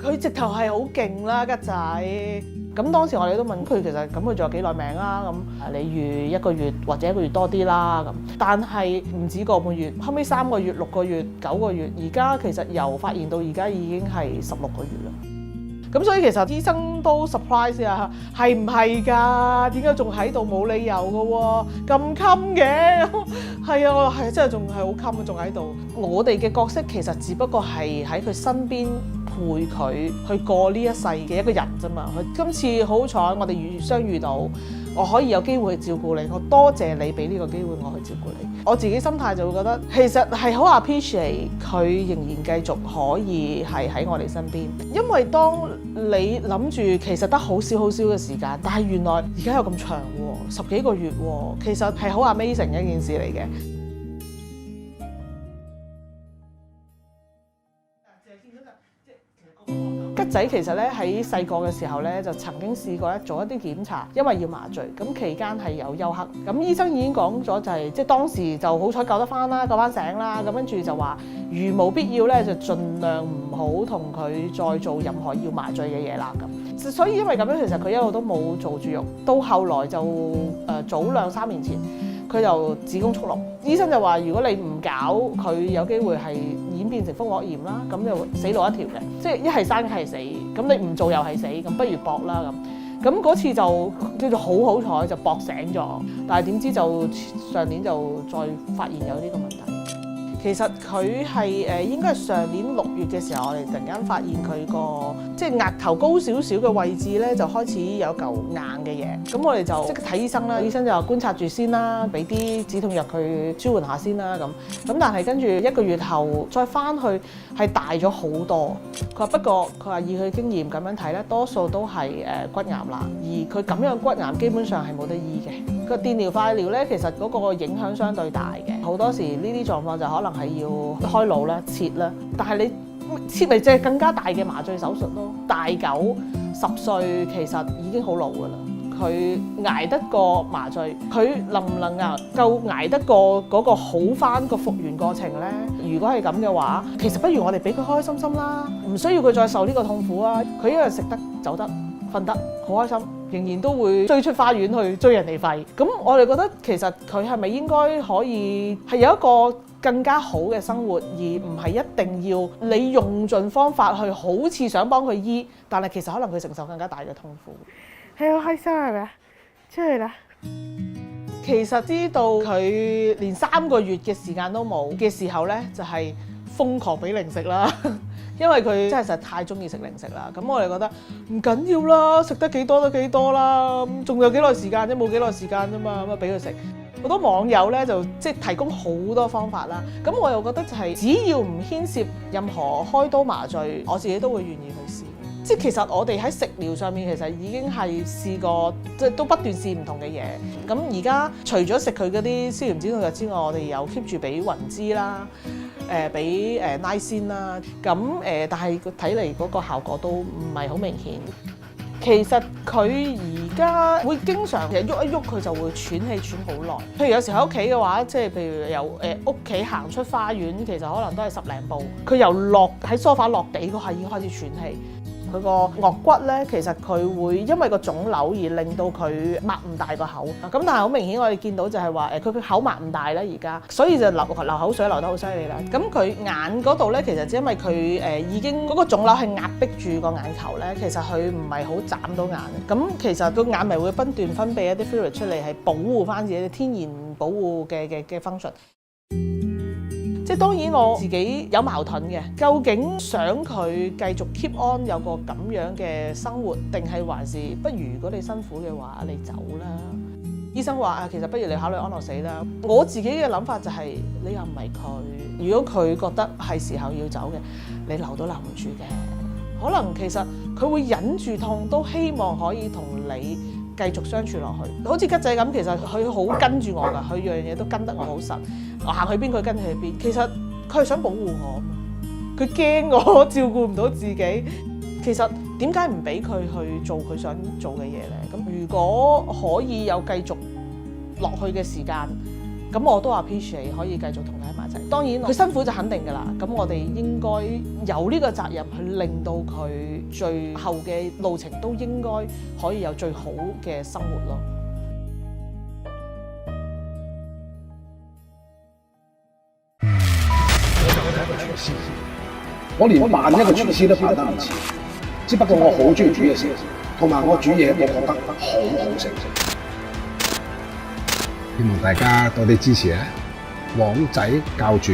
佢直頭係好勁啦，吉仔。咁當時我哋都問佢，其實咁佢仲有幾耐命啦？咁你預1個月或者1個月多啲啦。咁但係唔止個半月，後尾3個月、6個月、9個月，而家其實由發現到而家已經係16個月啦。咁所以其實醫生都 surprise 啊，係唔係㗎？點解仲喺度？冇理由㗎喎，咁襟嘅。係啊，我係真係仲係好襟啊，仲喺度。我哋嘅角色其實只不過係喺佢身邊陪佢去過呢一世嘅一個人啫嘛。佢今次好彩，我哋相遇到，我可以有機會去照顧你，我多謝你俾呢個機會我去照顧你。我自己心態就會覺得，其實係好 appreciate 佢仍然繼續可以係喺我哋身邊，因為當你諗住其實得好少嘅時間，但係原來而家有咁長喎，10幾個月喎，其實係好 amazing 嘅一件事嚟嘅。吉仔其實咧喺細個嘅時候咧就曾經試過做一啲檢查，因為要麻醉，咁期間係有休克。咁醫生已經講咗就係，即係當時就好彩救得翻啦，救翻醒啦。咁跟住就話，如無必要咧就盡量唔好同佢再做任何要麻醉嘅嘢啦。咁所以因為咁樣，其實佢一路都冇做住肉，到後來就早2-3年前，佢就子宮束膿。醫生就話，如果你唔搞佢，有機會係演變成蜂窩炎啦，咁就死路一條嘅，即係一係生一係死，咁你唔做又係死，咁不如搏啦咁。咁嗰次就叫做好彩就搏醒咗，但係點知就上年就再發現有呢個問題。其實佢係應該係上年6月嘅時候，我哋突然間發現佢個即係額頭高少少嘅位置咧，就開始有嚿硬嘅嘢。咁我哋就即刻睇醫生啦，醫生就話觀察住先啦，俾啲止痛藥佢舒緩下先啦咁。但係跟住1個月後再翻去係大咗好多。佢話不過佢話以佢經驗咁樣睇咧，多數都係骨癌啦，而佢咁樣骨癌基本上係冇得醫嘅。個電療化療咧，其實嗰個影響相對大嘅，好多時呢啲狀況就可能係要開腦啦、切啦，但係你切咪即係更加大嘅麻醉手術咯。大狗10歲其實已經好老㗎啦，佢捱得過麻醉，佢能唔能夠捱得過嗰個好返個復原過程咧？如果係咁嘅話，其實不如我哋俾佢開開心心啦，唔需要佢再受呢個痛苦啊！佢一日食得、走得、瞓得，好開心。仍然都會追出花園去追人哋肺，咁我哋覺得其實佢係咪應該可以係有一個更加好嘅生活，而唔係一定要你用盡方法去好似想幫佢醫，但係其實可能佢承受更加大嘅痛苦。係好開心係咪啊？出去啦！其實知道佢連3個月嘅時間都冇嘅時候咧，就係瘋狂俾零食啦。因為佢真係實在太中意食零食啦，咁我哋覺得唔緊要啦，食得幾多得幾多啦，仲有幾耐時間啫，冇幾耐時間啫嘛，咁啊俾佢食。好多網友咧就即係提供好多方法啦，咁我又覺得就係只要唔牽涉任何開刀麻醉，我自己都會願意去試。即係其實我哋喺食療上面其實已經係試過，即係都不斷試唔同嘅嘢。咁而家除咗食佢嗰啲消炎止痛藥之外，我哋有 keep 住俾雲芝啦。俾拉仙啦，咁但係睇嚟嗰個效果都唔係好明顯。其實佢而家會經常其實喐一喐佢就會喘氣喘好耐。譬如有時喺屋企嘅話，即係譬如由屋企行出花園，其實可能都係10零步。佢由落喺梳化落地嗰下已經開始喘氣。佢個顎骨咧，其實佢會因為個腫瘤而令到佢擘唔大個口。咁但係好明顯，我哋見到就係話佢個口擘唔大啦而家，所以就流口水流得好犀利啦。咁佢眼嗰度咧，其實只因為佢已經嗰個腫瘤係壓迫住個眼球咧，其實佢唔係好眨到眼。咁其實個眼咪會不斷分泌一啲 fluid 出嚟，係保護翻自己天然保護嘅 function。即係當然我自己有矛盾嘅，究竟想佢繼續 keep on 有個咁樣嘅生活，定係還是不如如果你辛苦嘅話，你走啦。醫生話啊，其實不如你考慮安樂死啦。我自己嘅諗法就係，你又唔係佢，如果佢覺得係時候要走嘅，你留都留唔住嘅。可能其實佢會忍住痛，都希望可以同你繼續相處落去。好似吉仔咁，其實佢好跟住我㗎，佢樣嘢都跟得我好實。我行去邊佢跟去邊，其實佢係想保護我，佢驚我照顧唔到自己。其實點解唔俾佢去做佢想做嘅嘢咧？咁如果可以有繼續落去嘅時間，咁我都 appreciate 可以繼續同佢喺埋一齊。當然佢辛苦就肯定㗎啦，咁我哋應該有呢個責任去令到佢最後嘅路程都應該可以有最好嘅生活咯。我就係一個廚師，我連萬一個廚師都爬得唔似，只不過我好中意煮嘢食，同埋我煮嘢我覺得好好食。希望大家多啲支持啊！黃仔教主。